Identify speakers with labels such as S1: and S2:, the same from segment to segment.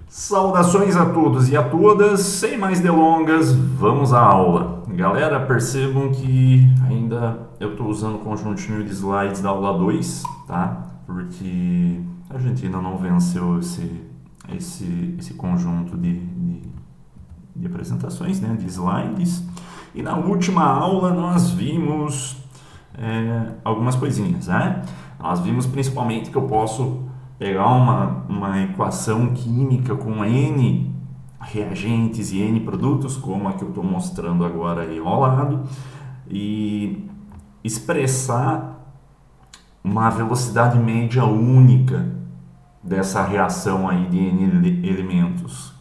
S1: Saudações a todos e a todas, sem mais delongas, vamos à aula. Galera, percebam que ainda eu estou usando o conjuntinho de slides da aula 2, tá? Porque a gente ainda não venceu esse conjunto de apresentações, né? De slides. E na última aula nós vimos algumas coisinhas, né? Nós vimos principalmente que eu posso pegar uma equação química com N reagentes e N produtos, como a que eu estou mostrando agora aí ao lado, e expressar uma velocidade média única dessa reação aí de N elementos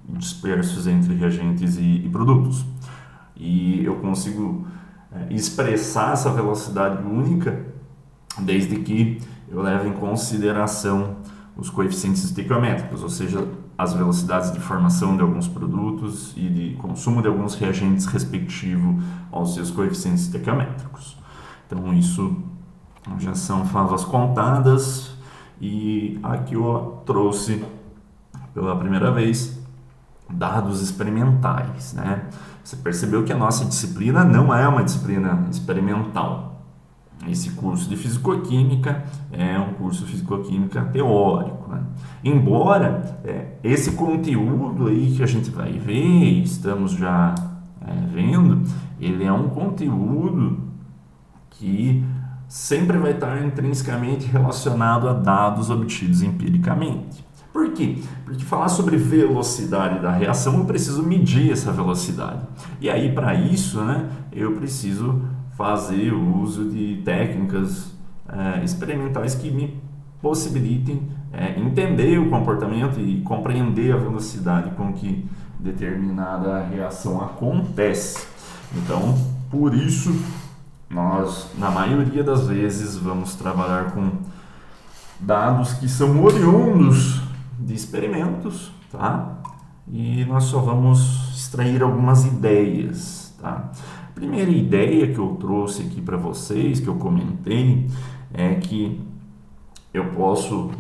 S1: dispersos entre reagentes e produtos. E eu consigo expressar essa velocidade única desde que eu levo em consideração os coeficientes estequiométricos, ou seja, as velocidades de formação de alguns produtos e de consumo de alguns reagentes respectivo aos seus coeficientes estequiométricos. Então isso já são favas contadas e aqui eu trouxe pela primeira vez dados experimentais, né? Você percebeu que a nossa disciplina não é uma disciplina experimental. Esse curso de Fisicoquímica é um curso de Fisicoquímica teórico, né? Embora esse conteúdo aí que a gente vai ver, estamos já vendo, ele é um conteúdo que sempre vai estar intrinsecamente relacionado a dados obtidos empiricamente. Por quê? Porque falar sobre velocidade da reação, eu preciso medir essa velocidade. E aí, para isso, né, eu preciso fazer o uso de técnicas experimentais que me possibilitem entender o comportamento e compreender a velocidade com que determinada reação acontece. Então, por isso, nós, na maioria das vezes, vamos trabalhar com dados que são oriundos de experimentos, tá? E nós só vamos extrair algumas ideias, tá? A primeira ideia que eu trouxe aqui para vocês, que eu comentei, é que eu posso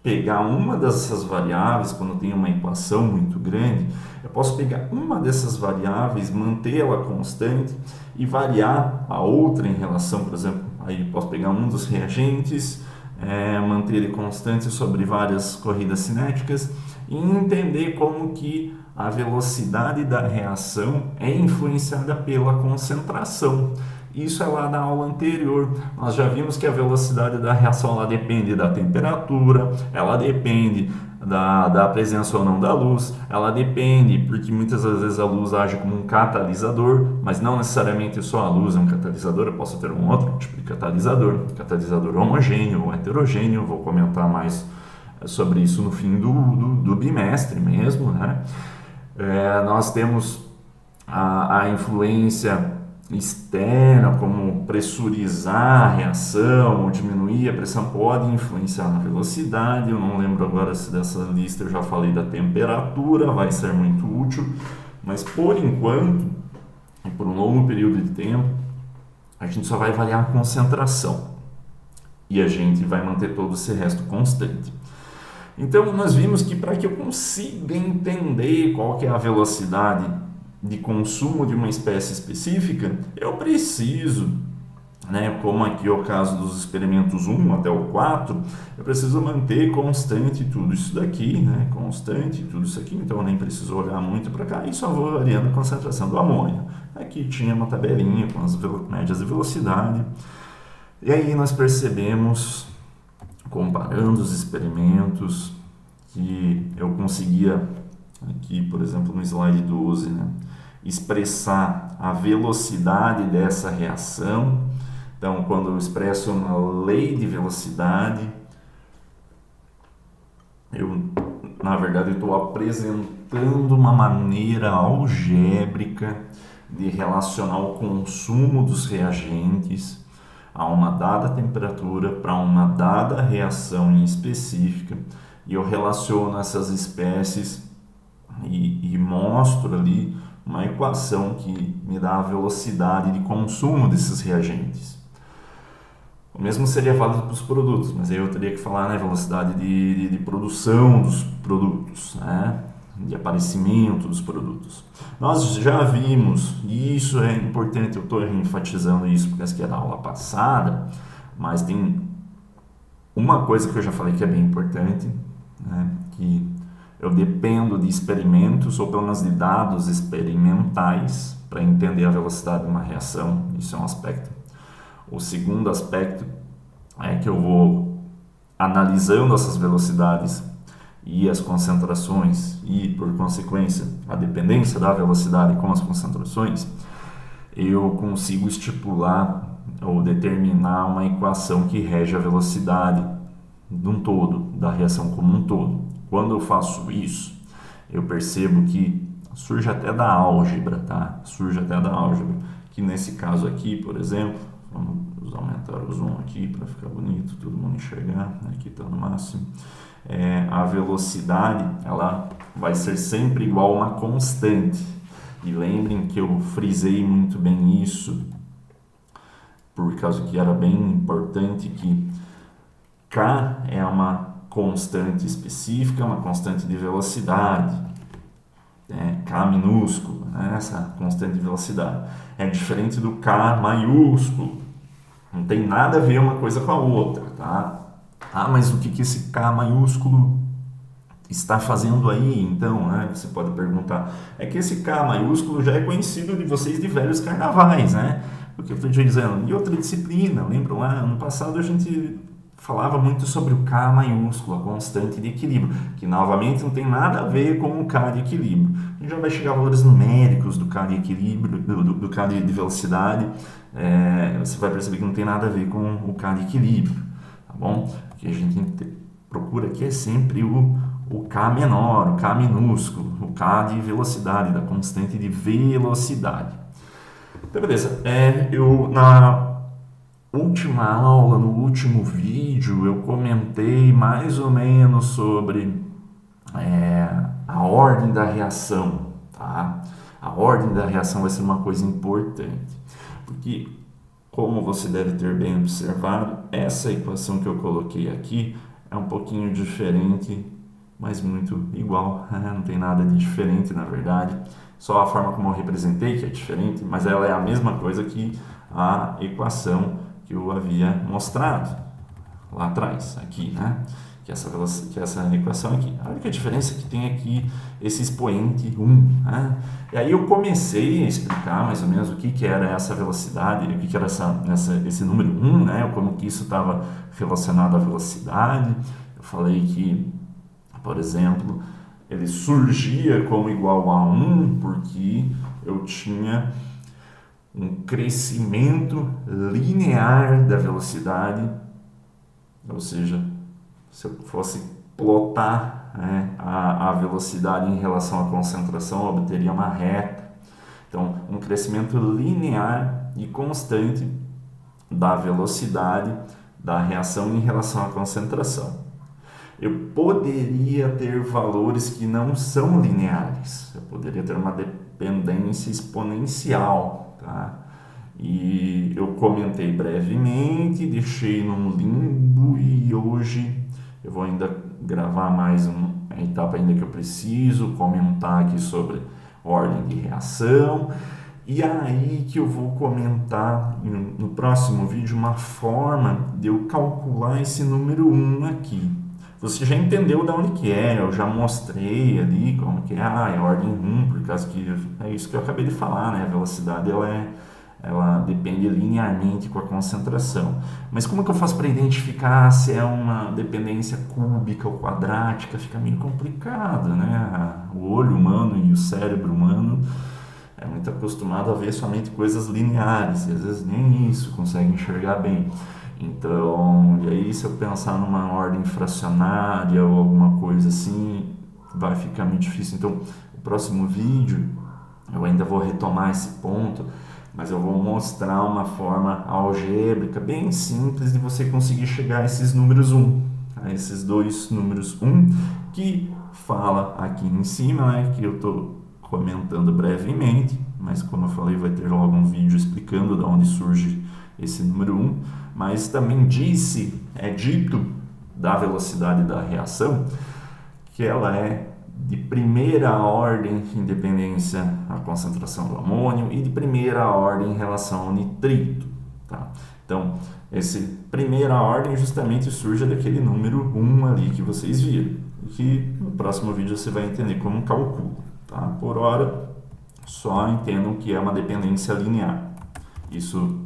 S1: pegar uma dessas variáveis, quando eu tenho uma equação muito grande, eu posso pegar uma dessas variáveis, mantê-la constante e variar a outra em relação, por exemplo, aí eu posso pegar um dos reagentes, manter ele constante sobre várias corridas cinéticas e entender como que a velocidade da reação é influenciada pela concentração. Isso é lá da aula anterior. Nós já vimos que a velocidade da reação ela depende da temperatura, ela depende da presença ou não da luz, ela depende, porque muitas das vezes a luz age como um catalisador, mas não necessariamente só a luz é um catalisador, eu posso ter um outro tipo de catalisador homogêneo ou heterogêneo, vou comentar mais sobre isso no fim do bimestre mesmo, né? Nós temos a influência externa, como pressurizar a reação ou diminuir a pressão, pode influenciar na velocidade. Eu não lembro agora se dessa lista eu já falei da temperatura, vai ser muito útil, mas por enquanto, e por um longo período de tempo, a gente só vai avaliar a concentração e a gente vai manter todo esse resto constante. Então nós vimos que para que eu consiga entender qual que é a velocidade de consumo de uma espécie específica, eu preciso, né, como aqui é o caso dos experimentos 1 até o 4, eu preciso manter constante tudo isso daqui, né, constante tudo isso aqui, então eu nem preciso olhar muito para cá e só vou variando a concentração do amônio. Aqui tinha uma tabelinha com as médias de velocidade, e aí nós percebemos, comparando os experimentos, que eu conseguia, aqui por exemplo no slide 12, né, expressar a velocidade dessa reação. Então, quando eu expresso uma lei de velocidade, na verdade, estou apresentando uma maneira algébrica de relacionar o consumo dos reagentes a uma dada temperatura para uma dada reação em específica, e eu relaciono essas espécies e mostro ali uma equação que me dá a velocidade de consumo desses reagentes. O mesmo seria válido para os produtos, mas aí eu teria que falar, né, velocidade de produção dos produtos, né, de aparecimento dos produtos. Nós já vimos, e isso é importante, eu estou enfatizando isso porque essa aqui é da aula passada, mas tem uma coisa que eu já falei que é bem importante, né, que eu dependo de experimentos, ou pelo menos de dados experimentais, para entender a velocidade de uma reação. Isso é um aspecto. O segundo aspecto é que eu vou analisando essas velocidades e as concentrações e, por consequência, a dependência da velocidade com as concentrações, eu consigo estipular ou determinar uma equação que rege a velocidade de um todo, da reação como um todo. Quando eu faço isso, eu percebo que surge até da álgebra, tá? Surge até da álgebra, que nesse caso aqui, por exemplo, vamos aumentar o zoom aqui para ficar bonito, todo mundo enxergar, aqui está no máximo. A velocidade, ela vai ser sempre igual a uma constante. E lembrem que eu frisei muito bem isso, por causa que era bem importante que K é uma constante específica, uma constante de velocidade, K minúsculo, essa constante de velocidade. É diferente do K maiúsculo. Não tem nada a ver uma coisa com a outra, tá? Mas o que esse K maiúsculo está fazendo aí, então, né? Você pode perguntar. É que esse K maiúsculo já é conhecido de vocês de velhos carnavais, né? Porque eu estou dizendo, e outra disciplina, lembram lá? Ano passado a gente falava muito sobre o K maiúsculo, a constante de equilíbrio, que novamente não tem nada a ver com o K de equilíbrio. A gente já vai chegar a valores numéricos do K de equilíbrio, do K de velocidade, você vai perceber que não tem nada a ver com o K de equilíbrio, tá bom? O que a gente procura aqui é sempre o K menor, o K minúsculo, o K de velocidade, da constante de velocidade. Então, beleza. Eu na última aula, no último vídeo, eu comentei mais ou menos sobre a ordem da reação, tá? A ordem da reação vai ser uma coisa importante, porque, como você deve ter bem observado, essa equação que eu coloquei aqui é um pouquinho diferente, mas muito igual, não tem nada de diferente na verdade, só a forma como eu representei que é diferente, mas ela é a mesma coisa que a equação que eu havia mostrado lá atrás, aqui, né? Que essa equação aqui. A única diferença é que tem aqui esse expoente 1, né? E aí eu comecei a explicar mais ou menos o que era essa velocidade, o que era esse número 1, né? Como que isso estava relacionado à velocidade. Eu falei que, por exemplo, ele surgia como igual a 1 porque eu tinha um crescimento linear da velocidade, ou seja, se eu fosse plotar a velocidade em relação à concentração, eu obteria uma reta. Então, um crescimento linear e constante da velocidade da reação em relação à concentração. Eu poderia ter valores que não são lineares, eu poderia ter uma dependência exponencial, tá? E eu comentei brevemente, deixei num limbo e hoje eu vou ainda gravar mais uma etapa ainda que eu preciso, comentar aqui sobre ordem de reação. E aí que eu vou comentar no próximo vídeo uma forma de eu calcular esse número 1 aqui. Você já entendeu de onde que é, eu já mostrei ali como que é ordem 1, por causa que é isso que eu acabei de falar, né? A velocidade ela depende linearmente com a concentração. Mas como que eu faço para identificar se é uma dependência cúbica ou quadrática? Fica meio complicado, né? O olho humano e o cérebro humano é muito acostumado a ver somente coisas lineares, e às vezes nem isso consegue enxergar bem. Então, e aí se eu pensar numa ordem fracionária ou alguma coisa assim, vai ficar muito difícil. Então, o próximo vídeo eu ainda vou retomar esse ponto, mas eu vou mostrar uma forma algébrica bem simples de você conseguir chegar a esses números 1, a esses dois números 1 que fala aqui em cima, né, que eu estou comentando brevemente, mas como eu falei, vai ter logo um vídeo explicando de onde surge esse número 1. Mas também é dito da velocidade da reação que ela é de primeira ordem em dependência à concentração do amônio e de primeira ordem em relação ao nitrito. Tá? Então, esse primeira ordem justamente surge daquele número 1 ali que vocês viram, que no próximo vídeo você vai entender como calcula. Tá? Por hora, só entendam que é uma dependência linear. Isso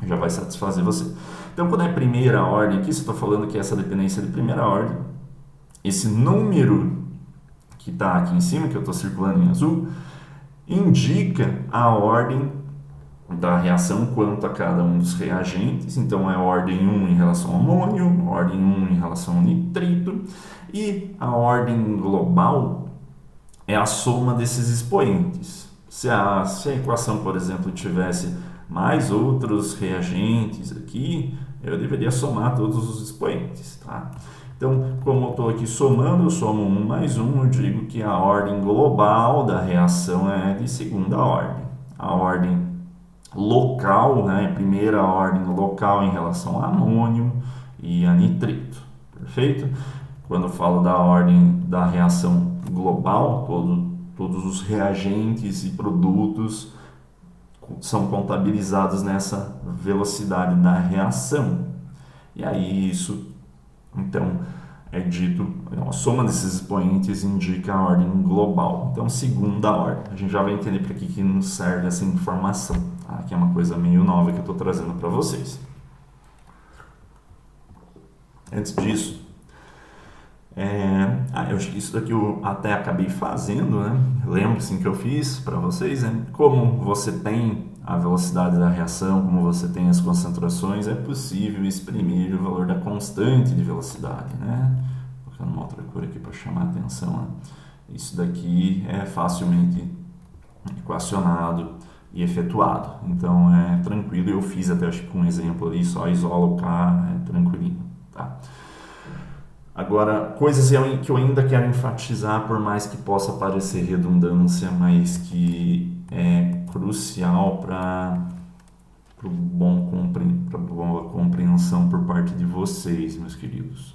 S1: já vai satisfazer você. Então, quando é primeira ordem, aqui você está falando que essa dependência é de primeira ordem, esse número que está aqui em cima, que eu estou circulando em azul, indica a ordem da reação quanto a cada um dos reagentes. Então, é ordem 1 em relação ao amônio, ordem 1 em relação ao nitrito, e a ordem global é a soma desses expoentes. Se a equação, por exemplo, tivesse mais outros reagentes aqui, eu deveria somar todos os expoentes, tá? Então, como eu estou aqui somando, eu somo 1 mais 1, eu digo que a ordem global da reação é de segunda ordem. A ordem local, né, primeira ordem local em relação a amônio e a nitrito, perfeito? Quando eu falo da ordem da reação global, todos os reagentes e produtos são contabilizados nessa velocidade da reação. E aí isso, então, é dito, a soma desses expoentes indica a ordem global. Então, segunda ordem. A gente já vai entender para que nos serve essa informação, tá? Que é uma coisa meio nova que eu estou trazendo para vocês. Antes disso, isso daqui eu até acabei fazendo, né? Lembre-se que eu fiz para vocês, né? Como você tem a velocidade da reação, como você tem as concentrações, é possível exprimir o valor da constante de velocidade, né? Vou colocar uma outra cor aqui para chamar a atenção, né? Isso daqui é facilmente equacionado e efetuado, então é tranquilo. Eu fiz até acho que um exemplo ali, só isola o K, é tranquilinho, tá? Agora, coisas que eu ainda quero enfatizar, por mais que possa parecer redundância, mas que é crucial para boa compreensão por parte de vocês, meus queridos.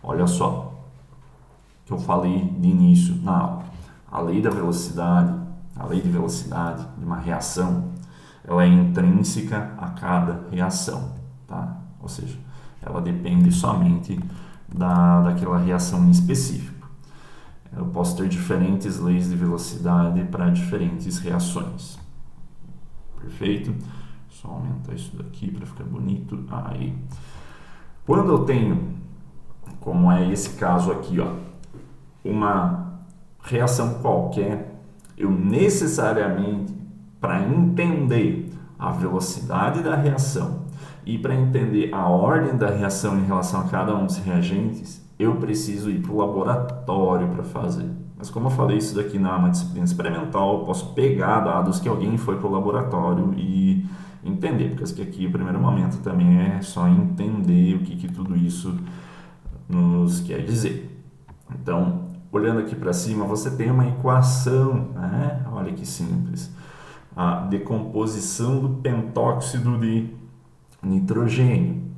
S1: Olha só, que eu falei de início na aula. A lei da velocidade, a lei de velocidade de uma reação, ela é intrínseca a cada reação, tá? Ou seja, ela depende somente daquela reação em específico. Eu posso ter diferentes leis de velocidade para diferentes reações. Perfeito? Só aumentar isso daqui para ficar bonito. Aí. Quando eu tenho, como é esse caso aqui, ó, uma reação qualquer, eu necessariamente, para entender a velocidade da reação e para entender a ordem da reação em relação a cada um dos reagentes, eu preciso ir para o laboratório para fazer. Mas como eu falei, isso daqui não é uma disciplina experimental, eu posso pegar dados que alguém foi para o laboratório e entender, porque aqui o primeiro momento também é só entender o que tudo isso nos quer dizer. Então, olhando aqui para cima, você tem uma equação, né? Olha que simples. A decomposição do pentóxido de nitrogênio.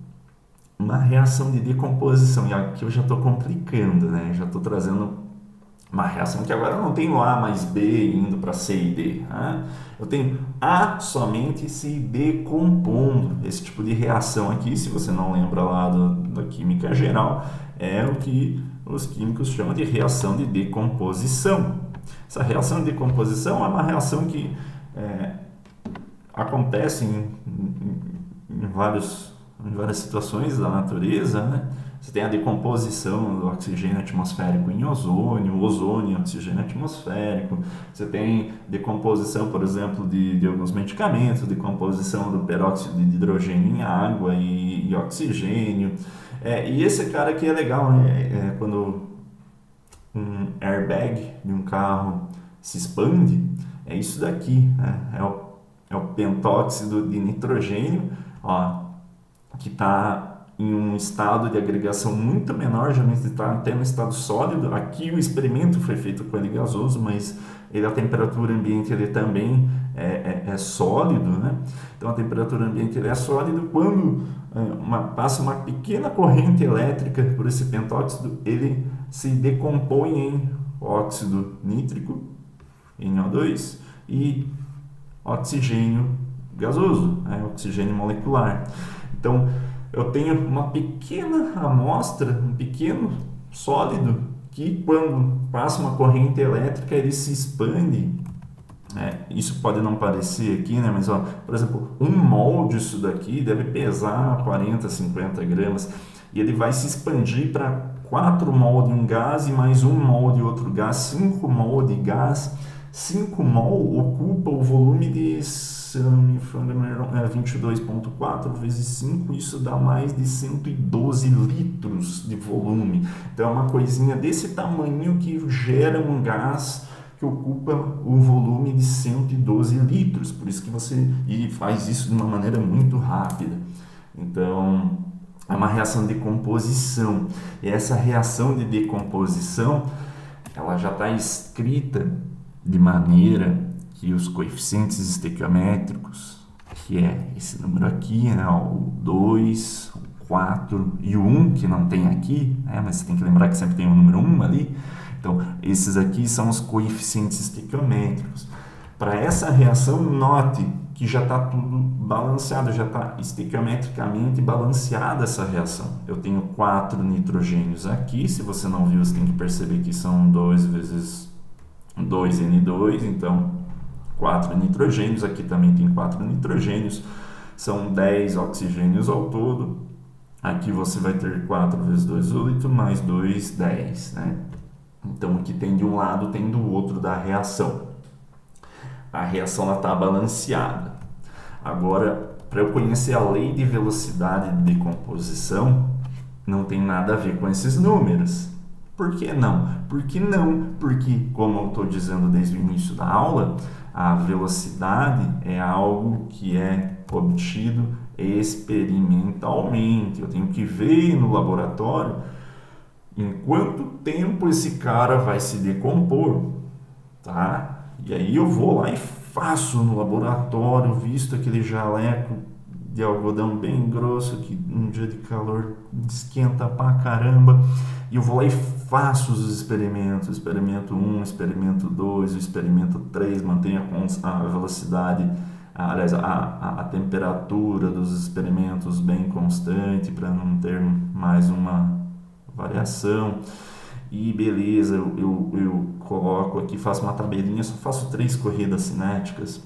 S1: Uma reação de decomposição, e aqui eu já estou complicando, né? Já estou trazendo uma reação que agora não tenho A mais B indo para C e D, né? Eu tenho A somente se decompondo. Esse tipo de reação aqui, se você não lembra lá da química geral, é o que os químicos chamam de reação de decomposição. Essa reação de decomposição é uma reação que acontece em várias situações da natureza, né? Você tem a decomposição do oxigênio atmosférico em ozônio, ozônio em oxigênio atmosférico. Você tem decomposição, por exemplo, de alguns medicamentos, decomposição do peróxido de hidrogênio em água e oxigênio. E esse cara aqui é legal, né? Quando um airbag de um carro se expande, é isso daqui, né? É o pentóxido de nitrogênio, ó, que está em um estado de agregação muito menor, geralmente está até no estado sólido. Aqui o experimento foi feito com ele gasoso, mas a temperatura ambiente ele também é sólido, né? Então a temperatura ambiente ele é sólido. Quando passa uma pequena corrente elétrica por esse pentóxido, ele se decompõe em óxido nítrico, NO2, e oxigênio gasoso, oxigênio molecular. Então eu tenho uma pequena amostra, um pequeno sólido que quando passa uma corrente elétrica ele se expande. Isso pode não parecer aqui, né? Mas por exemplo, 1 mol disso daqui deve pesar 40, 50 gramas e ele vai se expandir para 4 mol de um gás e mais 1 mol de outro gás, 5 mol de gás. 5 mol ocupa o volume de, se não me engano, 22,4 vezes 5, isso dá mais de 112 litros de volume. Então é uma coisinha desse tamanho que gera um gás que ocupa o volume de 112 litros, por isso que e faz isso de uma maneira muito rápida. Então é uma reação de decomposição, e essa reação de decomposição ela já está escrita de maneira que os coeficientes estequiométricos, que é esse número aqui, né, o 2, o 4 e o 1, que não tem aqui, mas você tem que lembrar que sempre tem o número 1 ali. Então, esses aqui são os coeficientes estequiométricos. Para essa reação, note que já está tudo balanceado, já está estequiometricamente balanceada essa reação. Eu tenho 4 nitrogênios aqui, se você não viu, você tem que perceber que são 2 vezes 2N2, então 4 nitrogênios, aqui também tem 4 nitrogênios, são 10 oxigênios ao todo. Aqui você vai ter 4 vezes 2, 8, mais 2, 10, né? Então, o que tem de um lado tem do outro da reação. A reação está balanceada. Agora, para eu conhecer a lei de velocidade de decomposição, não tem nada a ver com esses números. Por que não? Porque, como eu estou dizendo desde o início da aula, a velocidade é algo que é obtido experimentalmente. Eu tenho que ver no laboratório em quanto tempo esse cara vai se decompor, tá? E aí eu vou lá e faço no laboratório, visto aquele jaleco de algodão bem grosso que um dia de calor esquenta pra caramba, e eu vou lá e faço os experimentos, experimento 1, experimento 2, experimento 3, mantenho a velocidade, aliás, a temperatura dos experimentos bem constante para não ter mais uma variação. E beleza, eu coloco aqui, faço uma tabelinha, só faço 3 corridas cinéticas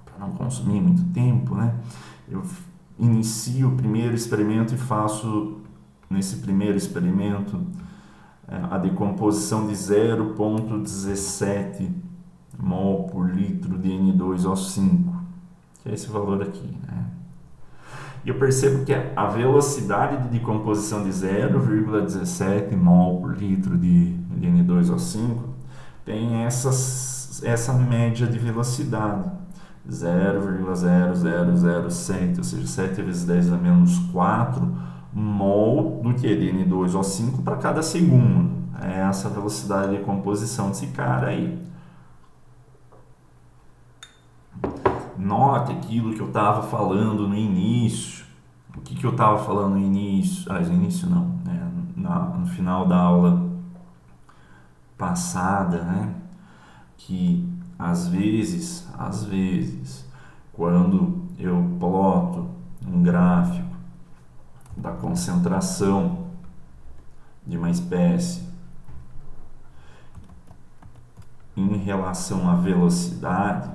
S1: para não consumir muito tempo, né? Eu inicio o primeiro experimento e faço, nesse primeiro experimento, a decomposição de 0,17 mol por litro de N2O5, que é esse valor aqui, né? E eu percebo que a velocidade de decomposição de 0,17 mol por litro de N2O5 tem essa média de velocidade, 0,0007, ou seja, 7 vezes 10 a menos 4 mol do que de N2O5 para cada segundo. É essa velocidade de decomposição desse cara aí. Note aquilo que eu estava falando no início. O que eu estava falando no início? No início não, né? No final da aula passada, né? Que às vezes, quando eu ploto um gráfico da concentração de uma espécie em relação à velocidade,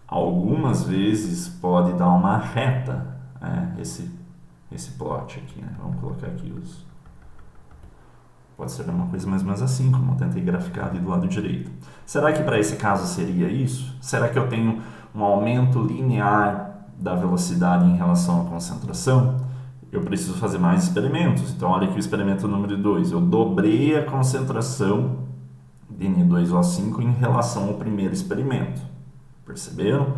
S1: algumas vezes pode dar uma reta, né? esse plot aqui, né? Vamos colocar aqui pode ser uma coisa mais ou menos assim, como eu tentei graficar ali do lado direito. Será que para esse caso seria isso? Será que eu tenho um aumento linear da velocidade em relação à concentração? Eu preciso fazer mais experimentos. Então, olha aqui o experimento número 2. Eu dobrei a concentração de N2O5 em relação ao primeiro experimento. Perceberam?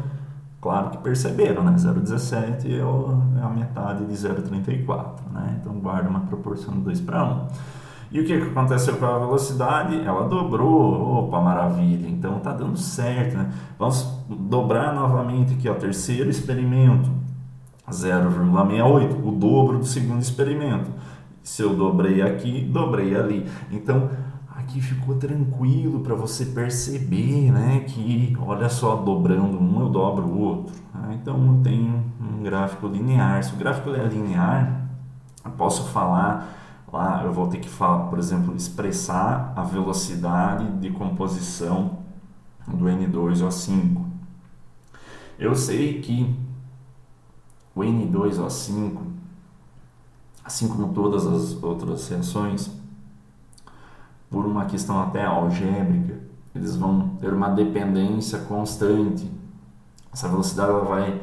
S1: Claro que perceberam, né? 0,17 é a metade de 0,34, né? Então guarda uma proporção de 2:1. E o que aconteceu com a velocidade? Ela dobrou. Opa, maravilha! Então tá dando certo, né? Vamos dobrar novamente aqui, ó, terceiro experimento, 0,68, o dobro do segundo experimento. Se eu dobrei aqui, dobrei ali. Então aqui ficou tranquilo para você perceber, né, que olha só, dobrando um eu dobro o outro. Então eu tenho um gráfico linear. Se o gráfico é linear, eu posso falar lá, eu vou ter que falar, por exemplo, expressar a velocidade de composição do N2O5. Eu sei que o N2O5, assim como todas as outras reações, por uma questão até algébrica, eles vão ter uma dependência constante. Essa velocidade ela vai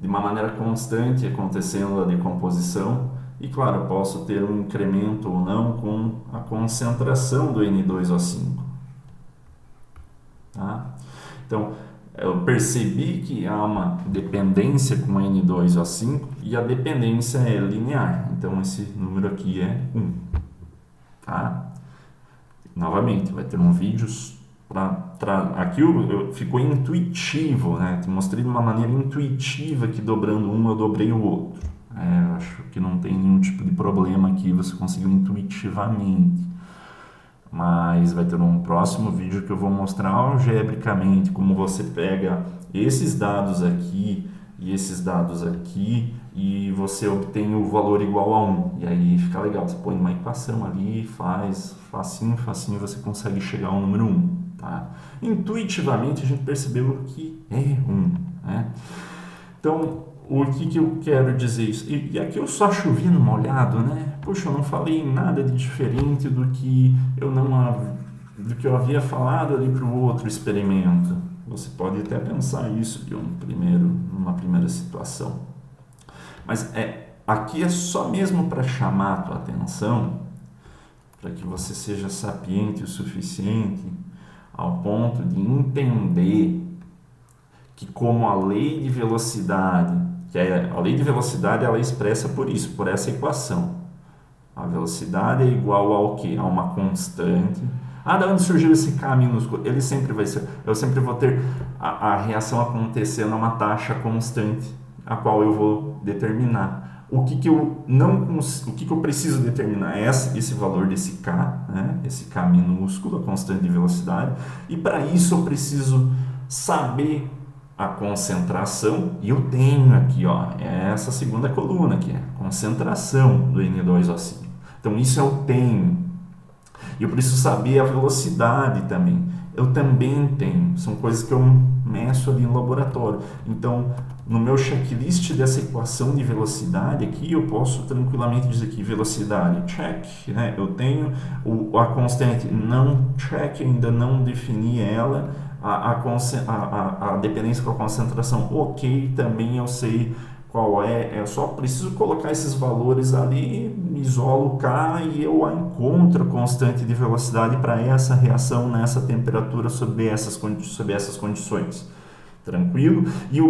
S1: de uma maneira constante acontecendo a decomposição, e claro, eu posso ter um incremento ou não com a concentração do N2O5. Tá? Então, eu percebi que há uma dependência com N2O5 e a dependência é linear. Então, esse número aqui é 1. Tá? Novamente, vai ter um vídeo aqui ficou intuitivo, né? Te mostrei de uma maneira intuitiva que dobrando um eu dobrei o outro. Eu acho que não tem nenhum tipo de problema aqui, você conseguiu intuitivamente. Mas vai ter um próximo vídeo que eu vou mostrar algebricamente como você pega esses dados aqui e esses dados aqui e você obtém o valor igual a 1. E aí fica legal, você põe uma equação ali, faz facinho, você consegue chegar ao número 1. Tá? Intuitivamente a gente percebeu que é 1. Né? Então, o que eu quero dizer isso? E aqui eu só chovi no molhado, né? Poxa, eu não falei nada de diferente do que eu havia falado ali para o outro experimento. Você pode até pensar isso de numa primeira situação. Mas aqui é só mesmo para chamar a tua atenção, para que você seja sapiente o suficiente ao ponto de entender que como a lei de velocidade, a lei de velocidade ela é expressa por isso, por essa equação. A velocidade é igual ao quê? A uma constante. Da onde surgiu esse K minúsculo? Ele sempre vai ser. Eu sempre vou ter a reação acontecendo a uma taxa constante, a qual eu vou determinar. O que eu preciso determinar? Esse valor desse K, né? Esse K minúsculo, a constante de velocidade. E para isso eu preciso saber a concentração, e eu tenho aqui, ó, essa segunda coluna aqui, a concentração do N2O5. Então isso eu tenho. E eu preciso saber a velocidade também. Eu também tenho. São coisas que eu meço ali no laboratório. Então, no meu checklist dessa equação de velocidade aqui, eu posso tranquilamente dizer que velocidade, check, né? Eu tenho a constante, não check, ainda não defini ela. A dependência com a concentração, ok, também eu sei qual é, eu só preciso colocar esses valores ali, isolo o K e eu encontro a constante de velocidade para essa reação nessa temperatura sob essas condições. Tranquilo? E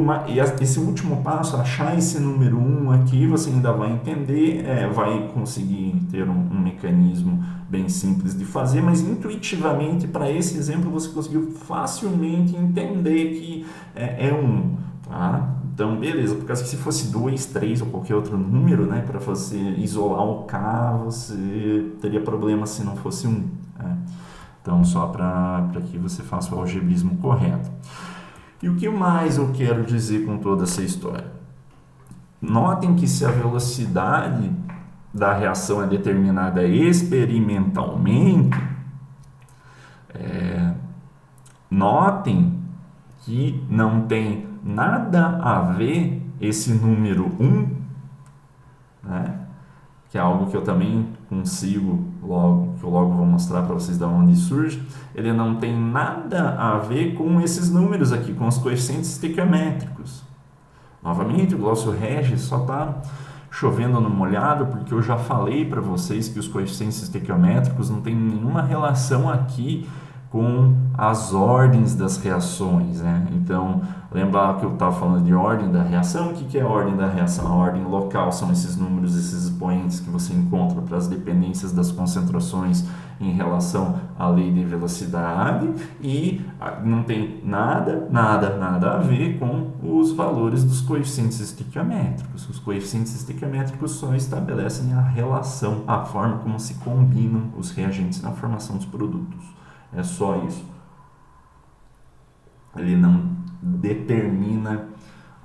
S1: esse último passo, achar esse número 1 aqui, você ainda vai entender, vai conseguir ter um mecanismo bem simples de fazer, mas intuitivamente, para esse exemplo, você conseguiu facilmente entender que é 1. Tá? Então, beleza, por causa que se fosse 2, 3 ou qualquer outro número, né, para você isolar o K, você teria problema se não fosse 1. Né? Então, só para que você faça o algebrismo correto. E o que mais eu quero dizer com toda essa história? Notem que se a velocidade da reação é determinada experimentalmente, notem que não tem nada a ver esse número 1, né? Que é algo que eu também consigo que eu logo vou mostrar para vocês de onde surge, ele não tem nada a ver com esses números aqui, com os coeficientes estequiométricos. Novamente, o Glaucio Regis só está chovendo no molhado, porque eu já falei para vocês que os coeficientes estequiométricos não tem nenhuma relação aqui com as ordens das reações, né? Então, lembra que eu estava falando de ordem da reação? O que é a ordem da reação? A ordem local são esses números, esses expoentes que você encontra para as dependências das concentrações em relação à lei de velocidade, e não tem nada a ver com os valores dos coeficientes estequiométricos. Os coeficientes estequiométricos só estabelecem a relação, a forma como se combinam os reagentes na formação dos produtos. É só isso. Ele não determina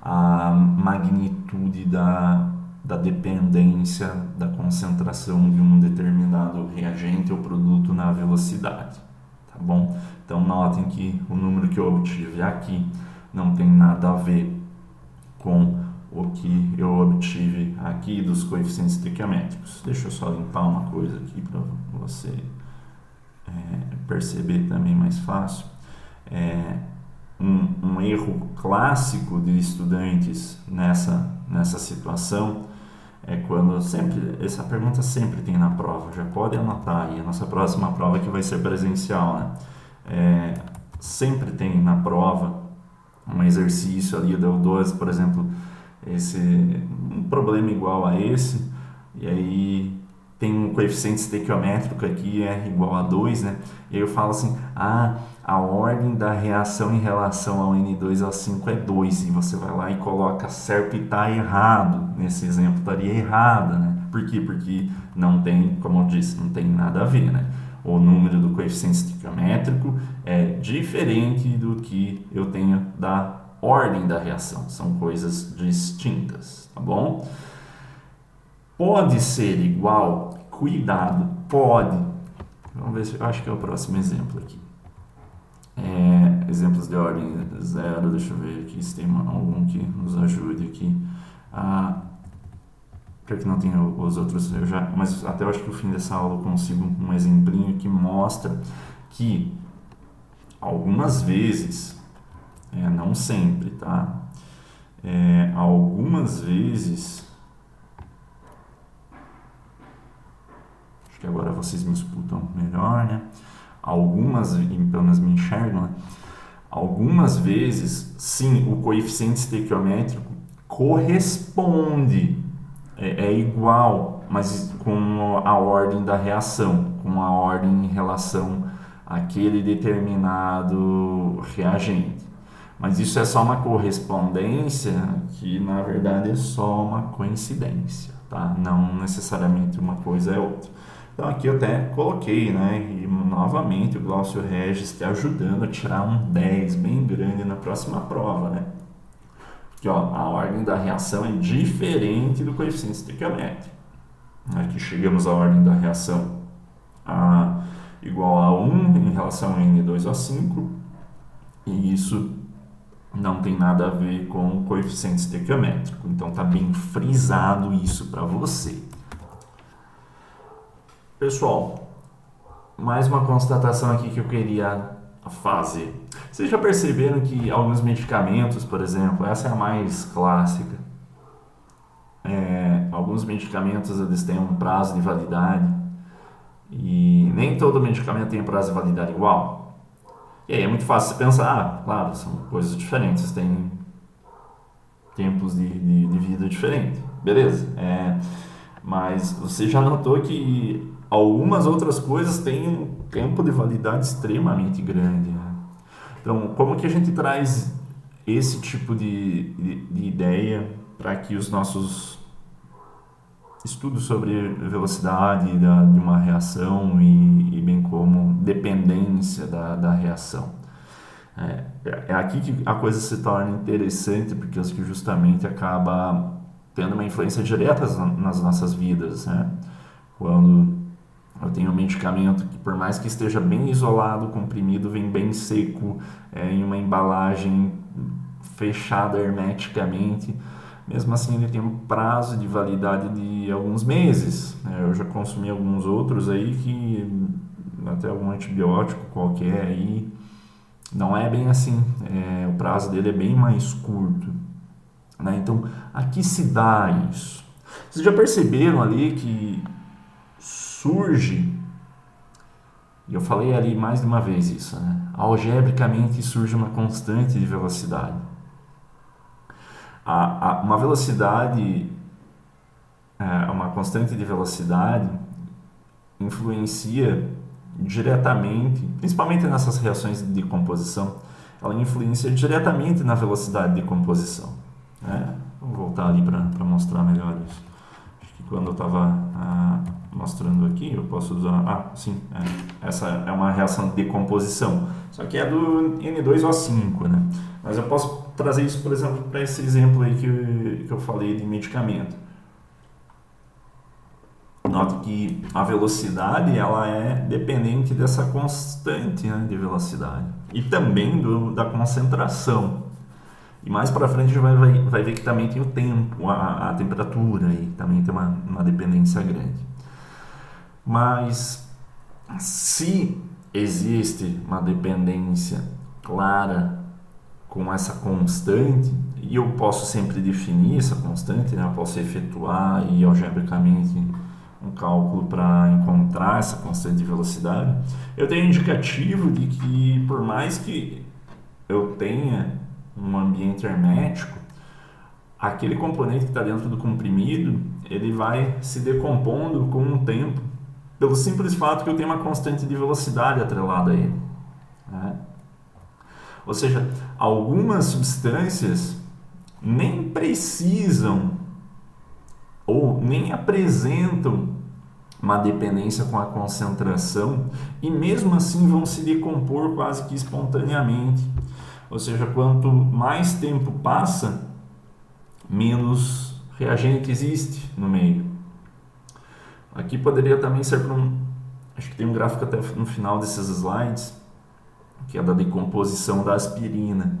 S1: a magnitude da dependência da concentração de um determinado reagente ou produto na velocidade, tá bom? Então notem que o número que eu obtive aqui não tem nada a ver com o que eu obtive aqui dos coeficientes estequiométricos. Deixa eu só limpar uma coisa aqui para você perceber também mais fácil. Um erro clássico de estudantes nessa situação é quando essa pergunta sempre tem na prova, já pode anotar aí, a nossa próxima prova que vai ser presencial, né? Sempre tem na prova um exercício ali, eu dou, por exemplo, um problema igual a esse, e aí tem um coeficiente estequiométrico aqui, é igual a 2, né? E aí eu falo assim, a ordem da reação em relação ao N2O5 é 2, e você vai lá e coloca certo e está errado. Nesse exemplo estaria errada, né? Por quê? Porque não tem, como eu disse, não tem nada a ver, né? O número do coeficiente estequiométrico é diferente do que eu tenho da ordem da reação. São coisas distintas, tá bom? Pode ser igual, cuidado, pode. Vamos ver se eu acho que é o próximo exemplo aqui. Exemplos de ordem 0, deixa eu ver aqui se tem algum que nos ajude aqui. Pior que não tem os outros, mas até eu acho que no fim dessa aula eu consigo um exemplinho que mostra que algumas vezes, não sempre, tá? Algumas vezes, acho que agora vocês me escutam melhor, né? Algumas, pelo menos me enxergam, né? Algumas vezes, sim, o coeficiente estequiométrico corresponde, é igual, mas com a ordem da reação, com a ordem em relação àquele determinado reagente. Mas isso é só uma correspondência que, na verdade, é só uma coincidência, tá? Não necessariamente uma coisa é outra. Então aqui eu até coloquei, né? E novamente o Glaucio Regis está ajudando a tirar um 10 bem grande na próxima prova, né? Porque a ordem da reação é diferente do coeficiente estequiométrico. Aqui chegamos à ordem da reação igual a 1 em relação a N2O5, e isso não tem nada a ver com o coeficiente estequiométrico. Então está bem frisado isso para você. Pessoal, mais uma constatação aqui que eu queria fazer. Vocês já perceberam que alguns medicamentos, por exemplo, essa é a mais clássica, alguns medicamentos eles têm um prazo de validade e nem todo medicamento tem um prazo de validade igual. E aí é muito fácil você pensar, claro, são coisas diferentes, têm tempos de vida diferentes, beleza? Mas você já notou que algumas outras coisas têm um tempo de validade extremamente grande, né? Então, como que a gente traz esse tipo de ideia para que os nossos estudos sobre velocidade de uma reação e bem como dependência da reação? É aqui que a coisa se torna interessante, porque acho que justamente acaba tendo uma influência direta nas nossas vidas, né? Quando eu tenho um medicamento que, por mais que esteja bem isolado, comprimido, vem bem seco, em uma embalagem fechada hermeticamente, mesmo assim ele tem um prazo de validade de alguns meses. Eu já consumi alguns outros aí que até algum antibiótico qualquer aí não é bem assim, o prazo dele é bem mais curto, né? Então aqui se dá isso. Vocês já perceberam ali que surge E eu falei ali mais de uma vez isso, né? Algebricamente surge uma constante de velocidade. Uma velocidade, uma constante de velocidade influencia diretamente, principalmente nessas reações de decomposição, ela influencia diretamente na velocidade de composição. Né? Vou voltar ali para mostrar melhor isso. Acho que quando eu estava mostrando aqui, eu posso usar... sim, essa é uma reação de decomposição, só que é do N2O5, né? Mas eu posso trazer isso, por exemplo, para esse exemplo aí que eu falei de medicamento. Note que a velocidade ela é dependente dessa constante, né, de velocidade e também da concentração. E mais para frente a gente vai ver que também tem o tempo, a temperatura e também tem uma dependência grande. Mas se existe uma dependência clara com essa constante, e eu posso sempre definir essa constante, né, eu posso efetuar e algebricamente um cálculo para encontrar essa constante de velocidade, eu tenho indicativo de que por mais que eu tenha um ambiente hermético, aquele componente que está dentro do comprimido, ele vai se decompondo com o tempo, pelo simples fato que eu tenho uma constante de velocidade atrelada a ele. Né? Ou seja, algumas substâncias nem precisam ou nem apresentam uma dependência com a concentração e mesmo assim vão se decompor quase que espontaneamente. Ou seja, quanto mais tempo passa, menos reagente existe no meio. Aqui poderia também ser para acho que tem um gráfico até no final desses slides, que é da decomposição da aspirina,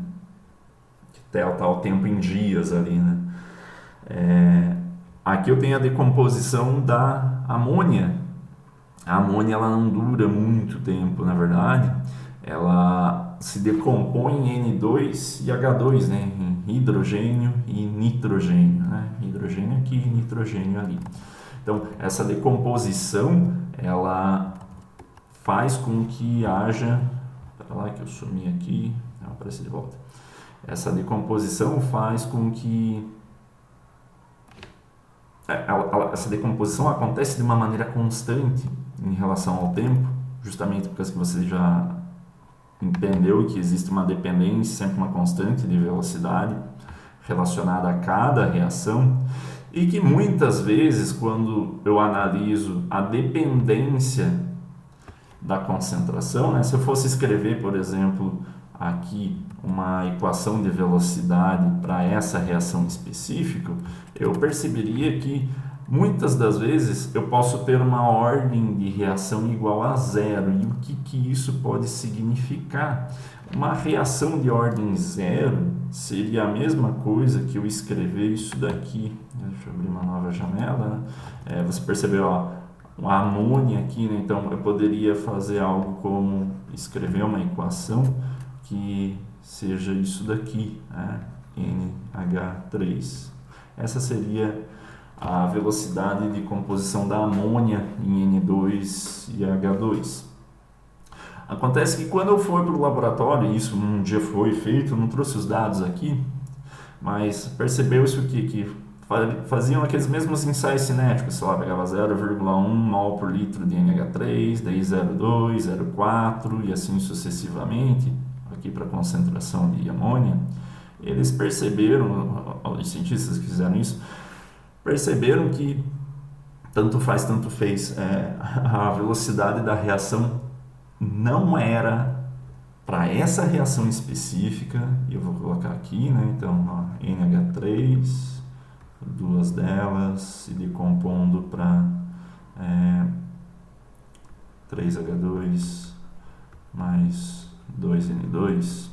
S1: que está o tempo em dias ali, né? Aqui eu tenho a decomposição da amônia. A amônia ela não dura muito tempo, na verdade. Ela se decompõe em N2 e H2, né? Em hidrogênio e nitrogênio. Né? Hidrogênio aqui e nitrogênio ali. Então, essa decomposição, ela faz com que haja... Espera lá que eu sumi aqui. Não, aparece de volta. Essa decomposição faz com que... essa decomposição acontece de uma maneira constante em relação ao tempo, justamente porque você já entendeu que existe uma dependência, sempre uma constante de velocidade relacionada a cada reação, e que muitas vezes, quando eu analiso a dependência da concentração, né, se eu fosse escrever, por exemplo, aqui uma equação de velocidade para essa reação específica, eu perceberia que muitas das vezes eu posso ter uma ordem de reação igual a zero. E o que isso pode significar? Uma reação de ordem zero seria a mesma coisa que eu escrever isso daqui. Deixa eu abrir uma nova janela. Você percebeu, ó, a amônia aqui, né? Então eu poderia fazer algo como escrever uma equação que seja isso daqui, né? NH3. Essa seria a velocidade de composição da amônia em N2 e H2. Acontece que quando eu for para o laboratório, e isso um dia foi feito, eu não trouxe os dados aqui, mas percebeu-se o que faziam aqueles mesmos ensaios cinéticos, sei lá, pegava 0,1 mol por litro de NH3, daí 0,2, 0,4 e assim sucessivamente, aqui para a concentração de amônia. Eles perceberam, os cientistas que fizeram isso, perceberam que tanto faz, tanto fez, a velocidade da reação não era para essa reação específica, e eu vou colocar aqui, né? Então, ó, NH3, duas delas se decompondo para 3H2 mais 2N2,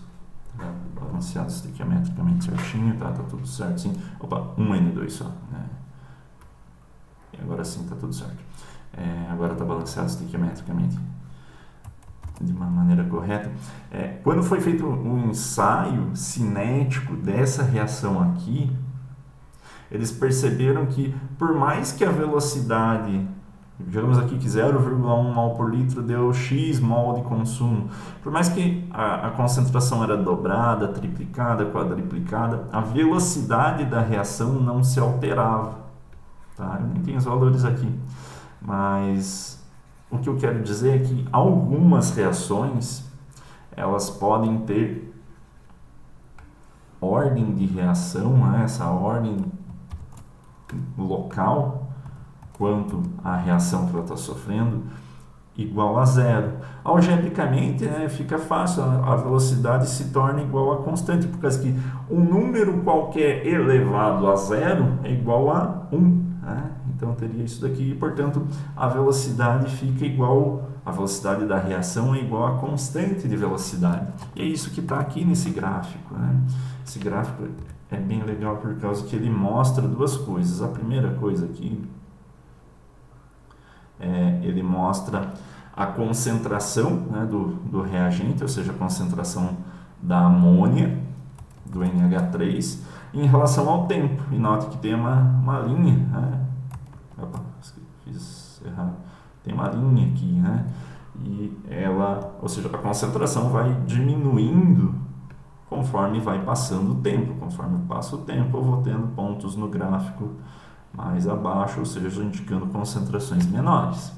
S1: tá balanceado estequiometricamente certinho, tá tudo certo, sim. Opa, um N2 só, né? E agora sim tá tudo certo. Agora tá balanceado estequiometricamente de uma maneira correta. Quando foi feito um ensaio cinético dessa reação aqui, eles perceberam que por mais que a velocidade digamos aqui que 0,1 mol por litro deu X mol de consumo. Por mais que a concentração era dobrada, triplicada, quadriplicada, a velocidade da reação não se alterava. Tá? Eu nem tenho os valores aqui, mas o que eu quero dizer é que algumas reações elas podem ter ordem de reação, né? Essa ordem local, quanto à reação que ela está sofrendo, igual a zero. Algebricamente, né, fica fácil, a velocidade se torna igual a constante, por causa que um número qualquer elevado a zero é igual a 1. Né? Então teria isso daqui, e portanto a velocidade fica igual, a velocidade da reação é igual a constante de velocidade. E é isso que está aqui nesse gráfico. Né? Esse gráfico é bem legal por causa que ele mostra duas coisas. A primeira coisa aqui ele mostra a concentração, né, do reagente, ou seja, a concentração da amônia, do NH3, em relação ao tempo. E note que tem uma linha, né? Opa, fiz errado. Tem uma linha aqui, né? E ela, ou seja, a concentração vai diminuindo conforme vai passando o tempo. Conforme passa o tempo, eu vou tendo pontos no gráfico mais abaixo, ou seja, indicando concentrações menores.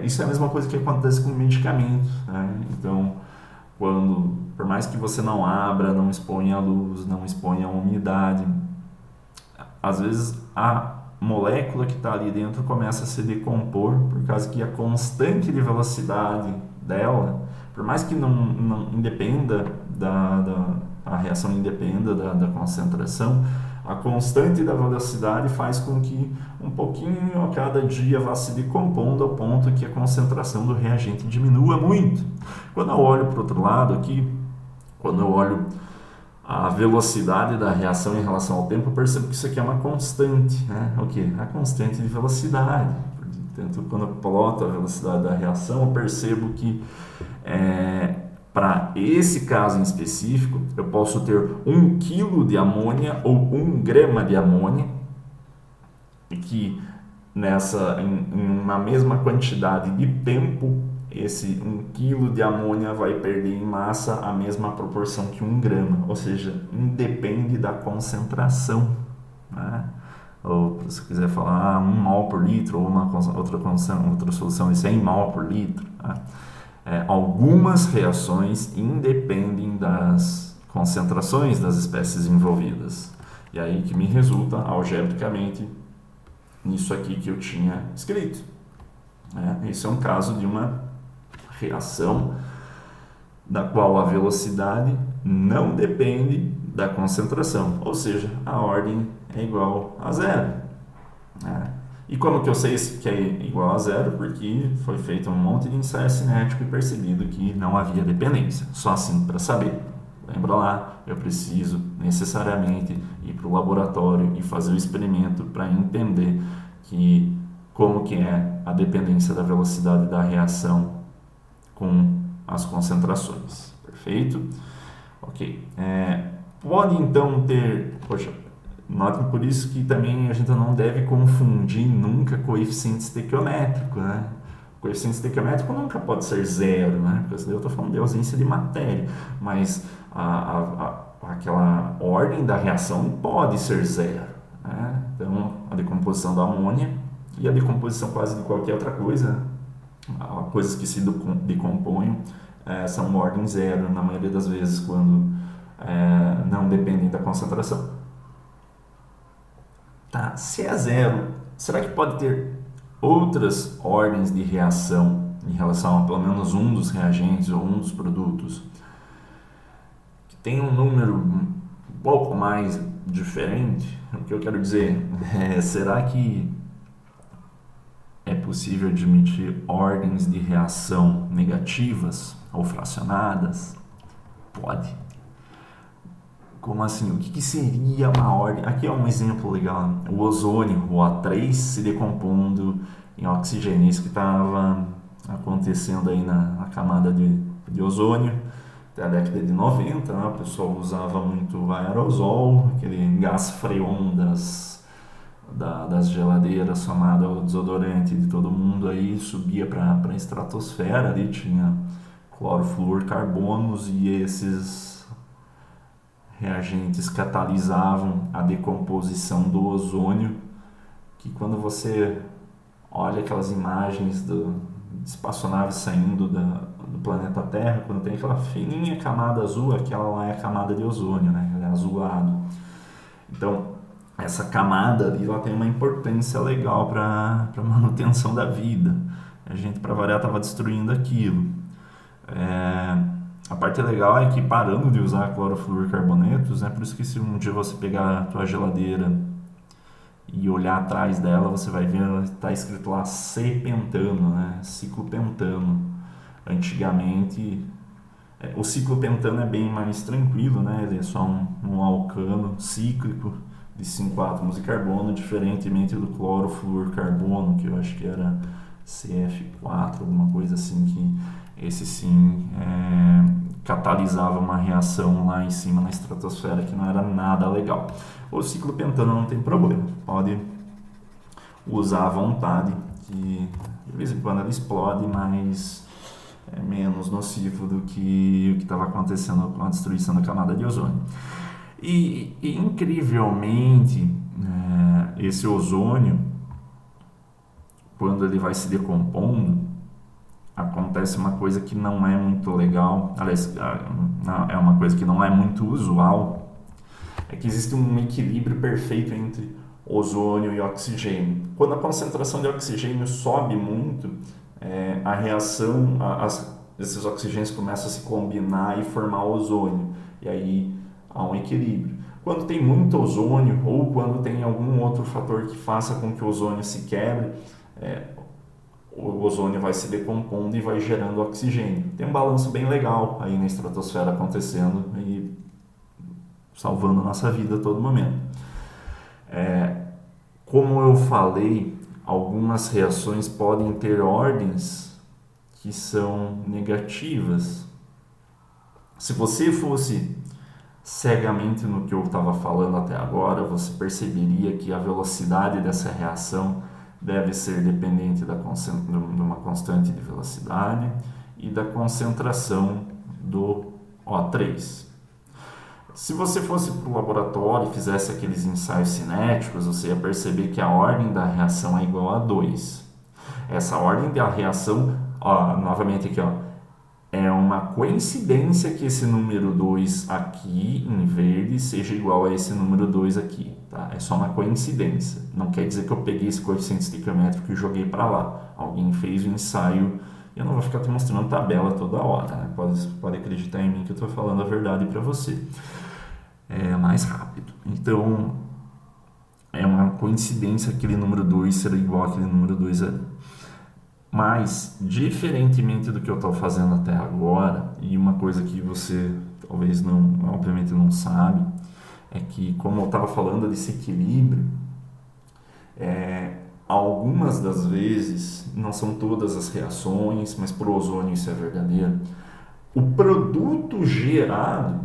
S1: Isso é a mesma coisa que acontece com medicamento, né? Então, por mais que você não abra, não exponha a luz, não exponha a umidade, às vezes a molécula que está ali dentro começa a se decompor, por causa que a constante de velocidade dela, por mais que não independa a reação independa da concentração, a constante da velocidade faz com que um pouquinho a cada dia vá se decompondo ao ponto que a concentração do reagente diminua muito. Quando eu olho para o outro lado aqui, quando eu olho a velocidade da reação em relação ao tempo, eu percebo que isso aqui é uma constante, né? O quê? A constante de velocidade. Portanto, quando eu ploto a velocidade da reação, eu percebo que para esse caso em específico, eu posso ter 1 kg de amônia ou 1 grama de amônia, que em uma mesma quantidade de tempo, esse 1 kg de amônia vai perder em massa a mesma proporção que 1 grama, ou seja, independe da concentração. Né? Ou se quiser falar 1 mol por litro, ou outra solução, isso é 100 mol por litro. Né? Algumas reações independem das concentrações das espécies envolvidas. E aí que me resulta, algebricamente, nisso aqui que eu tinha escrito. Isso é um caso de uma reação da qual a velocidade não depende da concentração, ou seja, a ordem é igual a zero. E como que eu sei que é igual a zero? Porque foi feito um monte de ensaio cinético e percebido que não havia dependência. Só assim para saber. Lembra lá, eu preciso necessariamente ir para o laboratório e fazer o experimento para entender como que é a dependência da velocidade da reação com as concentrações. Perfeito? Ok. Pode então ter... Notem por isso que também a gente não deve confundir nunca coeficiente estequiométrico, né? O coeficiente estequiométrico nunca pode ser zero, né? Porque eu estou falando de ausência de matéria, mas aquela ordem da reação pode ser zero, né? Então, a decomposição da amônia e a decomposição quase de qualquer outra coisa, coisas que se decompõem, são ordem zero, na maioria das vezes, quando não dependem da concentração. Tá, se é zero, será que pode ter outras ordens de reação em relação a pelo menos um dos reagentes ou um dos produtos que tem um número um pouco mais diferente? O que eu quero dizer será que é possível admitir ordens de reação negativas ou fracionadas? Pode. Como assim? O que seria uma ordem? Aqui é um exemplo legal. O ozônio, o O3, se decompondo em oxigênio. Isso que estava acontecendo aí na camada de ozônio até a década de 90. Né? O pessoal usava muito aerosol, aquele gás freon das geladeiras somado ao desodorante de todo mundo, aí subia para a estratosfera, ali tinha clorofluorcarbonos e esses reagentes catalisavam a decomposição do ozônio, que quando você olha aquelas imagens de espaçonaves saindo do planeta Terra, quando tem aquela fininha camada azul, aquela lá é a camada de ozônio, né? Ela é azulado. Então, essa camada ali, ela tem uma importância legal para a manutenção da vida. A gente, para variar, estava destruindo aquilo. A parte legal é que, parando de usar clorofluorcarbonetos, né? Por isso que se um dia você pegar a tua geladeira e olhar atrás dela, você vai ver, está escrito lá C-pentano, né? Ciclopentano. Antigamente, o ciclopentano é bem mais tranquilo, né? Ele é só um alcano cíclico de 5 átomos de carbono, diferentemente do clorofluorcarbono, que eu acho que era CF4, alguma coisa assim, que esse sim catalisava uma reação lá em cima na estratosfera que não era nada legal. O ciclopentano não tem problema, pode usar à vontade, que de vez em quando ele explode, mas é menos nocivo do que o que estava acontecendo com a destruição da camada de ozônio. E incrivelmente, esse ozônio, quando ele vai se decompondo, acontece uma coisa que não é muito legal, aliás, é uma coisa que não é muito usual, é que existe um equilíbrio perfeito entre ozônio e oxigênio. Quando a concentração de oxigênio sobe muito, a reação, esses oxigênios começam a se combinar e formar ozônio, e aí há um equilíbrio. Quando tem muito ozônio, ou quando tem algum outro fator que faça com que o ozônio se quebre, o ozônio vai se decompondo e vai gerando oxigênio. Tem um balanço bem legal aí na estratosfera acontecendo e salvando a nossa vida a todo momento. Como eu falei, algumas reações podem ter ordens que são negativas. Se você fosse cegamente no que eu estava falando até agora, você perceberia que a velocidade dessa reação deve ser dependente de uma constante de velocidade e da concentração do O3. Se você fosse para o laboratório e fizesse aqueles ensaios cinéticos, você ia perceber que a ordem da reação é igual a 2. Essa ordem da reação, novamente aqui, é uma coincidência que esse número 2 aqui em verde seja igual a esse número 2 aqui. Tá? É só uma coincidência. Não quer dizer que eu peguei esse coeficiente estequiométrico e joguei para lá. Alguém fez o ensaio. Eu não vou ficar te mostrando tabela toda hora. Né? Pode acreditar em mim que eu estou falando a verdade para você. É mais rápido. Então, é uma coincidência aquele número 2 ser igual àquele número 2 ali. Mas, diferentemente do que eu estou fazendo até agora, e uma coisa que você talvez não, obviamente não sabe, é que, como eu estava falando desse equilíbrio, algumas das vezes, não são todas as reações, mas para o ozônio isso é verdadeiro, o produto gerado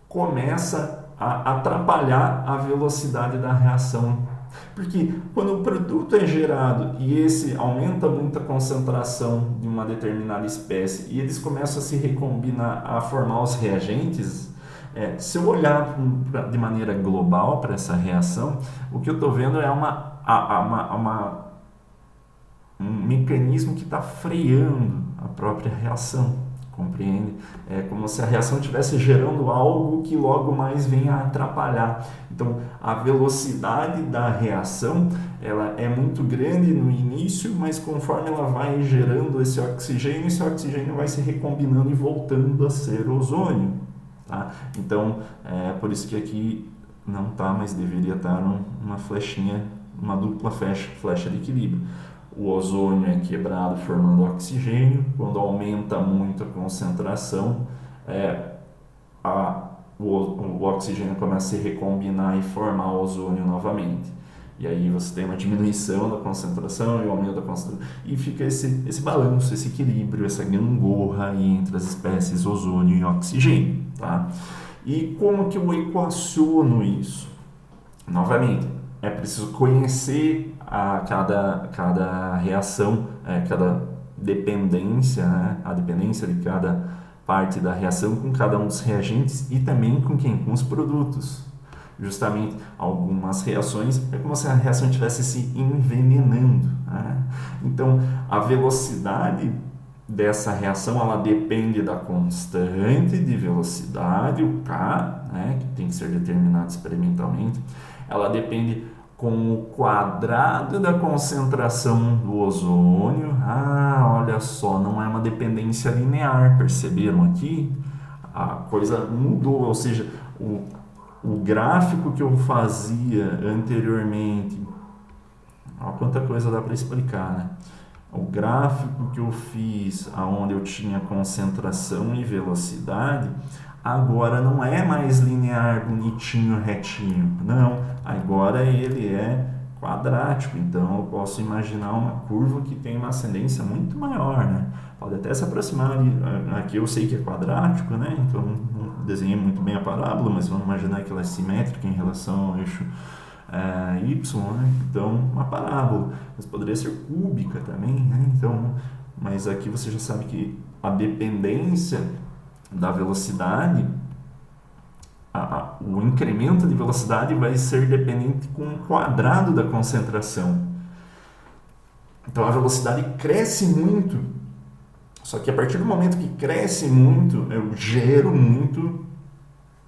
S1: começa a atrapalhar a velocidade da reação. Porque quando o produto é gerado e esse aumenta muito a concentração de uma determinada espécie e eles começam a se recombinar, a formar os reagentes, se eu olhar de maneira global para essa reação, o que eu estou vendo é um mecanismo que está freando a própria reação. Compreende? É como se a reação estivesse gerando algo que logo mais venha a atrapalhar. Então, a velocidade da reação ela é muito grande no início, mas conforme ela vai gerando esse oxigênio vai se recombinando e voltando a ser ozônio. Tá? Então, por isso que aqui não está, mas deveria estar uma flechinha, uma dupla flecha de equilíbrio. O ozônio é quebrado formando oxigênio. Quando aumenta muito a concentração, o oxigênio começa a se recombinar e formar o ozônio novamente. E aí você tem uma diminuição da concentração e o aumento da concentração. E fica esse balanço, esse equilíbrio, essa gangorra aí entre as espécies ozônio e oxigênio. Tá? E como que eu equaciono isso? Novamente, é preciso conhecer cada reação, cada dependência, né? A dependência de cada parte da reação com cada um dos reagentes e também com quem? Com os produtos. Justamente algumas reações é como se a reação estivesse se envenenando, né? Então, a velocidade dessa reação ela depende da constante de velocidade, o K, né, que tem que ser determinado experimentalmente. Ela depende com o quadrado da concentração do ozônio. Olha só, não é uma dependência linear, perceberam aqui? A coisa mudou, ou seja, o gráfico que eu fazia anteriormente, olha quanta coisa dá para explicar, né? O gráfico que eu fiz, onde eu tinha concentração e velocidade, agora não é mais linear, bonitinho, retinho. Não, agora ele é quadrático. Então eu posso imaginar uma curva que tem uma ascendência muito maior, né? Pode até se aproximar ali. Aqui eu sei que é quadrático, né? Então não desenhei muito bem a parábola, mas vamos imaginar que ela é simétrica em relação ao eixo y, né? Então uma parábola, mas poderia ser cúbica também, né? Então, mas aqui você já sabe que a dependência da velocidade, o incremento de velocidade vai ser dependente com o quadrado da concentração. Então a velocidade cresce muito, só que a partir do momento que cresce muito, eu gero muito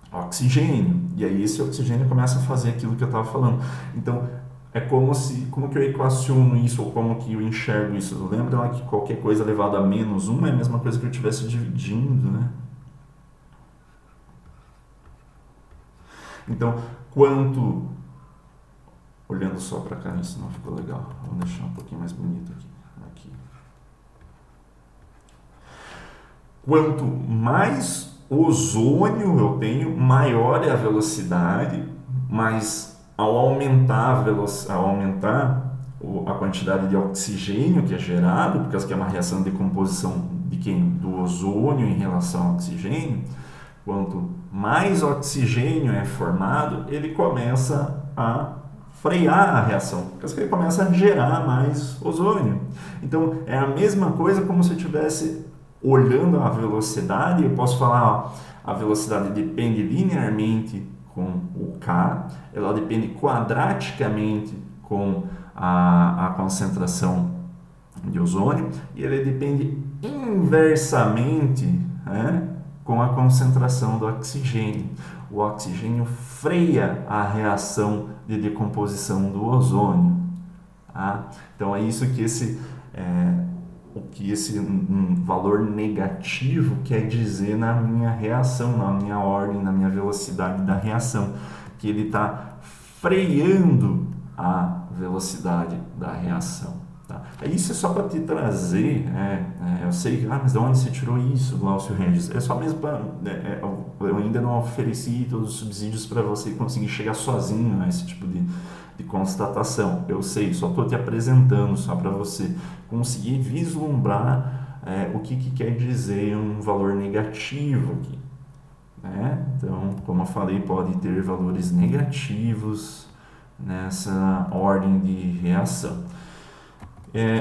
S1: oxigênio, e aí esse oxigênio começa a fazer aquilo que eu estava falando. Então é como que eu equaciono isso, ou como que eu enxergo isso. Lembra que qualquer coisa elevado a menos 1 é a mesma coisa que eu estivesse dividindo, né? Então, olhando só para cá, isso não ficou legal, vamos deixar um pouquinho mais bonito aqui. Quanto mais ozônio eu tenho, maior é a velocidade, mas ao aumentar a quantidade de oxigênio que é gerado, porque que é uma reação de decomposição do ozônio em relação ao oxigênio, quanto mais oxigênio é formado, ele começa a frear a reação, porque ele começa a gerar mais ozônio. Então é a mesma coisa como se eu estivesse olhando a velocidade. Eu posso falar, a velocidade depende linearmente com o K, ela depende quadraticamente com a concentração de ozônio, e ele depende inversamente, né, com a concentração do oxigênio. O oxigênio freia a reação de decomposição do ozônio. Tá? Então é isso que esse valor negativo quer dizer na minha reação, na minha ordem, na minha velocidade da reação, que ele está freando a velocidade da reação. Tá? Isso é só para te trazer, eu sei, mas de onde você tirou isso, Glaucio Regis? É só mesmo para, eu ainda não ofereci todos os subsídios para você conseguir chegar sozinho a esse tipo de constatação. Eu sei, só estou te apresentando, só para você conseguir vislumbrar o que quer dizer um valor negativo aqui. Né? Então, como eu falei, pode ter valores negativos nessa ordem de reação.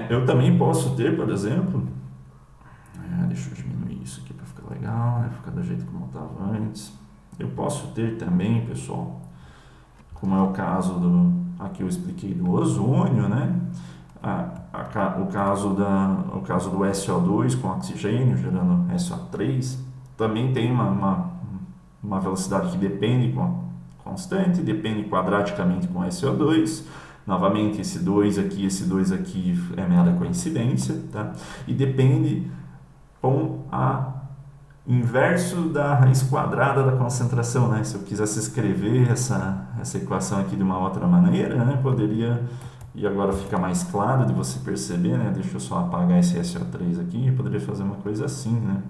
S1: Eu também posso ter, por exemplo, deixa eu diminuir isso aqui para ficar legal, ficar do jeito como estava antes. Eu posso ter também, pessoal, como é o caso aqui eu expliquei do ozônio, né? O caso do SO2 com oxigênio gerando SO3 também tem uma velocidade que depende com constante, depende quadraticamente com SO2. Novamente, esse 2 aqui é mera coincidência, tá? E depende com a inverso da raiz quadrada da concentração, né? Se eu quisesse escrever essa equação aqui de uma outra maneira, né? Poderia, e agora fica mais claro de você perceber, né? Deixa eu só apagar esse SO3 aqui, eu poderia fazer uma coisa assim, né?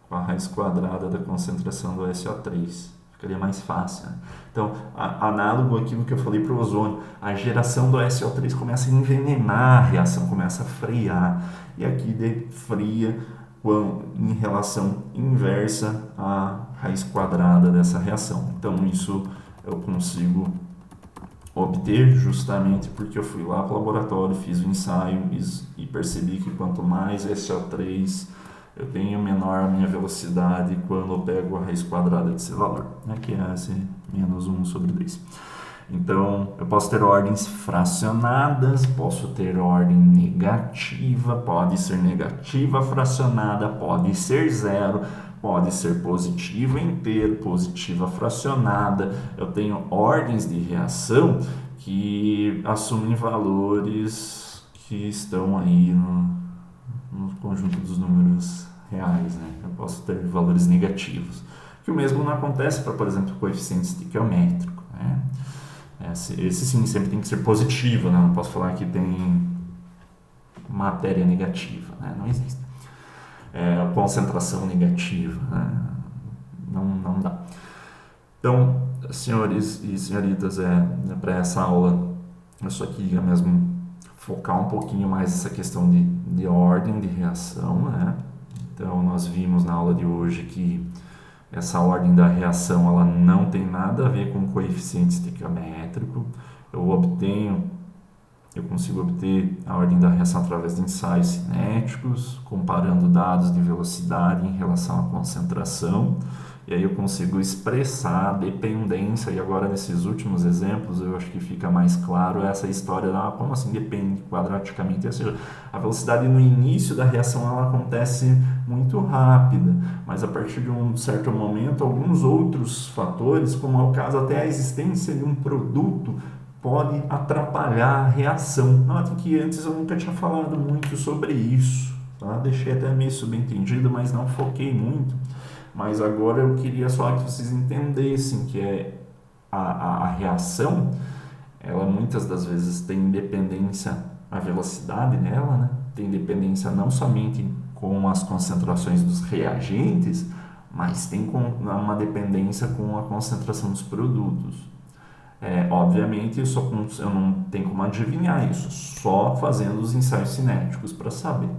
S1: Com a raiz quadrada da concentração do SO3. Ficaria mais fácil. Né? Então, análogo àquilo que eu falei para o ozônio, a geração do SO3 começa a envenenar a reação, começa a frear. E aqui fria em relação inversa à raiz quadrada dessa reação. Então, isso eu consigo obter justamente porque eu fui lá para o laboratório, fiz o ensaio e percebi que quanto mais SO3 eu tenho, menor a minha velocidade quando eu pego a raiz quadrada desse valor, né, que é esse menos 1 sobre 2. Então, eu posso ter ordens fracionadas, posso ter ordem negativa, pode ser negativa fracionada, pode ser zero, pode ser positiva inteiro, positiva fracionada. Eu tenho ordens de reação que assumem valores que estão aí no conjunto dos números reais, né? Eu posso ter valores negativos. Que o mesmo não acontece para, por exemplo, coeficiente estiquiométrico, né? Esse sim sempre tem que ser positivo, né? Não posso falar que tem matéria negativa, né? Não existe. Concentração negativa, né? Não dá. Então, senhores e senhoritas, para essa aula eu só queria mesmo focar um pouquinho mais essa questão de ordem de reação, né? Então, nós vimos na aula de hoje que essa ordem da reação ela não tem nada a ver com o coeficiente estequiométrico. Eu consigo obter a ordem da reação através de ensaios cinéticos, comparando dados de velocidade em relação à concentração. E aí eu consigo expressar a dependência, e agora nesses últimos exemplos eu acho que fica mais claro essa história da como assim depende quadraticamente, ou seja, a velocidade no início da reação ela acontece muito rápida, mas a partir de um certo momento alguns outros fatores, como é o caso até a existência de um produto, pode atrapalhar a reação. Note que antes eu nunca tinha falado muito sobre isso, tá? Deixei até meio subentendido, mas não foquei muito. Mas agora eu queria só que vocês entendessem que a reação, ela muitas das vezes tem dependência, a velocidade nela, né? Tem dependência não somente com as concentrações dos reagentes, mas tem uma dependência com a concentração dos produtos. Obviamente eu não tenho como adivinhar isso, só fazendo os ensaios cinéticos para saber.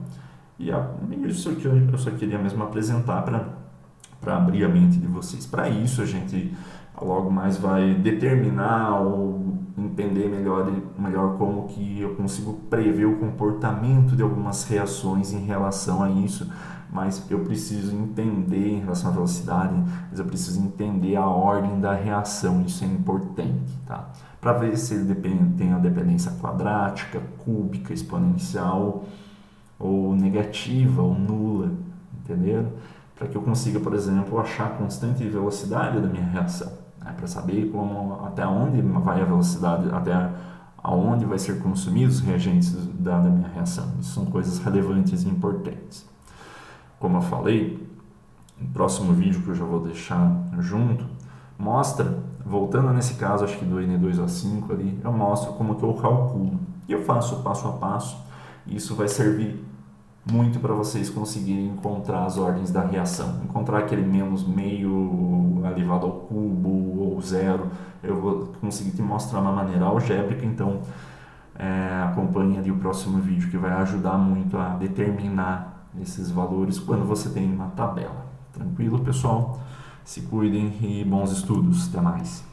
S1: E isso que eu só queria mesmo apresentar para abrir a mente de vocês. Para isso a gente logo mais vai determinar ou entender melhor como que eu consigo prever o comportamento de algumas reações em relação a isso, mas eu preciso entender em relação à velocidade, mas eu preciso entender a ordem da reação, isso é importante, tá? Para ver se ele tem a dependência quadrática, cúbica, exponencial ou negativa ou nula, entenderam? Para que eu consiga, por exemplo, achar a constante de velocidade da minha reação, né? Para saber até onde vai a velocidade, até aonde vai ser consumidos os reagentes da minha reação. Isso são coisas relevantes e importantes. Como eu falei, no próximo vídeo que eu já vou deixar junto, mostra, voltando nesse caso, acho que do N2O5 ali, eu mostro como que eu calculo. E eu faço passo a passo, e isso vai servir muito para vocês conseguirem encontrar as ordens da reação. Encontrar aquele menos meio elevado ao cubo ou zero, eu vou conseguir te mostrar uma maneira algébrica, então acompanhe ali o próximo vídeo que vai ajudar muito a determinar esses valores quando você tem uma tabela. Tranquilo, pessoal? Se cuidem e bons estudos. Até mais.